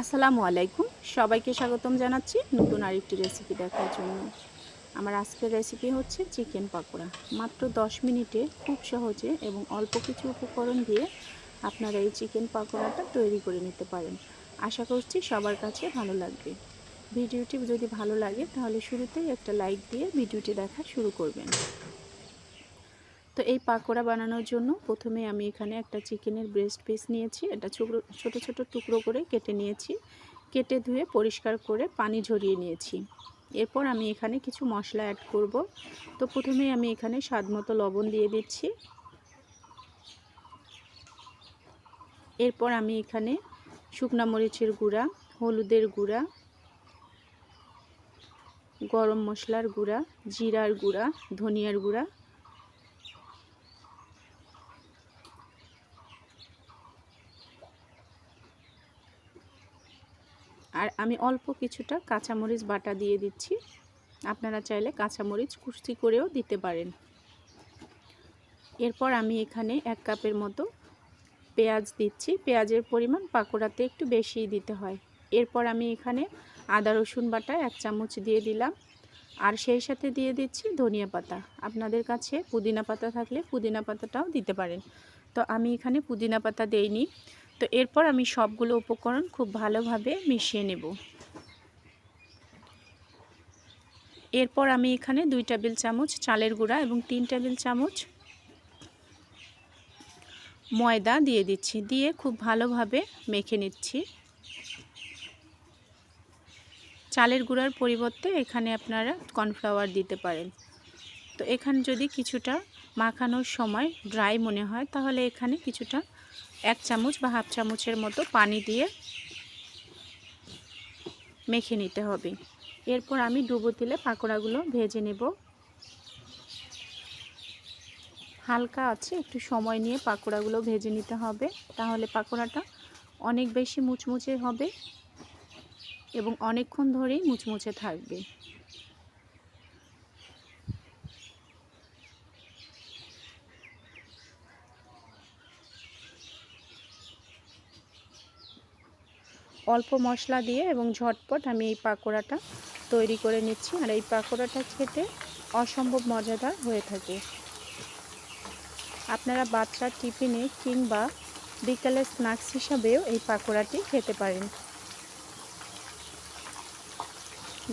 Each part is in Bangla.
আসসালামু আলাইকুম, সবাইকে স্বাগতম জানাচ্ছি নতুন আরেকটি রেসিপি দেখার জন্য। আমার আজকের রেসিপি হচ্ছে চিকেন পাকোড়া। মাত্র 10 মিনিটে খুব সহজে এবং অল্প কিছু উপকরণ দিয়ে আপনারা এই চিকেন পাকোড়াটা তৈরি করে নিতে পারেন। আশা করছি সবার কাছে ভালো লাগবে। ভিডিওটি যদি ভালো লাগে তাহলে শুরুতেই একটা লাইক দিয়ে ভিডিওটি দেখা শুরু করবেন। তো এই পাকোড়া বানানোর জন্য প্রথমে আমি এখানে একটা চিকেনের ব্রেস্ট পিস নিয়েছি। এটা ছোট ছোট টুকরো করে কেটে নিয়েছি। কেটে ধুয়ে পরিষ্কার করে পানি ঝরিয়ে নিয়েছি। এরপর আমি এখানে কিছু মশলা অ্যাড করব। তো প্রথমেই আমি এখানে স্বাদমতো লবণ দিয়ে দিচ্ছি। এরপর আমি এখানে শুকনা মরিচের গুঁড়া, হলুদের গুঁড়া, গরম মশলার গুঁড়া, জিরার গুঁড়া, ধনিয়ার গুঁড়া, আর আমি অল্প কিছুটা কাঁচামরিচ বাটা দিয়ে দিচ্ছি। আপনারা চাইলে কাঁচামরিচ কুচি করেও দিতে পারেন। এরপর আমি এখানে 1 কাপের মতো পেঁয়াজ দিচ্ছি। পেঁয়াজের পরিমাণ পাকোড়াতে একটু বেশিই দিতে হয়। এরপর আমি এখানে আদা রসুন বাটা 1 চামচ দিয়ে দিলাম, আর সেই সাথে দিয়ে দিচ্ছি ধনিয়া পাতা। আপনাদের কাছে পুদিনা পাতা থাকলে পুদিনা পাতাটাও দিতে পারেন। তো আমি এখানে পুদিনা পাতা দেইনি। তো এরপর আমি সবগুলো উপকরণ খুব ভালোভাবে মিশিয়ে নেব। এরপর আমি এখানে 2 টেবিল চামচ চালের গুঁড়া এবং 3 টেবিল চামচ ময়দা দিয়ে দিচ্ছি। দিয়ে খুব ভালোভাবে মেখে নিচ্ছি। চালের গুঁড়ার পরিবর্তে এখানে আপনারা কর্নফ্লাওয়ার দিতে পারেন। তো এখানে যদি কিছুটা মাখানোর সময় ড্রাই মনে হয় তাহলে এখানে কিছুটা 1 চামচ বা হাফ চামচের মতো পানি দিয়ে মেখে নিতে হবে। এরপর আমি ডুবো তেলে পাকোড়াগুলো ভেজে নেব। হালকা আছে একটু সময় নিয়ে পাকোড়াগুলো ভেজে নিতে হবে, তাহলে পাকোড়াটা অনেক বেশি মুচমুচে হবে এবং অনেকক্ষণ ধরেই মুচমুচে থাকবে। অল্প মশলা দিয়ে এবং ঝটপট আমি এই পাকোড়াটা তৈরি করে নিচ্ছি। আর এই পাকোড়াটা খেতে অসম্ভব মজাদার হয়ে থাকে। আপনারা বাচ্চার টিফিনে কিংবা বিকালের স্ন্যাক্স হিসাবেও এই পাকোড়াটি খেতে পারেন।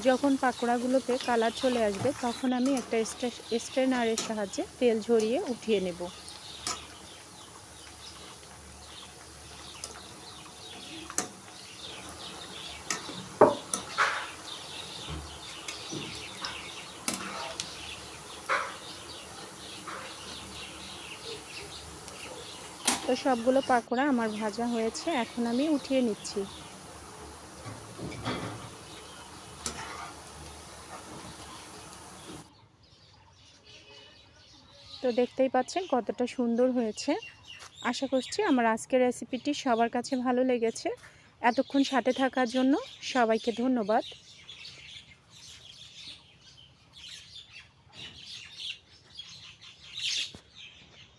যখন পাকোড়াগুলোতে কালার চলে আসবে তখন আমি একটা স্ট্রেনারের সাহায্যে তেল ঝরিয়ে উঠিয়ে নেব। তো সবগুলো পাকোড়া আমার ভাজা হয়েছে, এখন আমি উঠিয়ে নিচ্ছি। তো দেখতেই পাচ্ছেন কতটা সুন্দর হয়েছে। আশা করছি আমার আজকের রেসিপিটি সবার কাছে ভালো লেগেছে। এতক্ষণ সাথে থাকার জন্য সবাইকে ধন্যবাদ।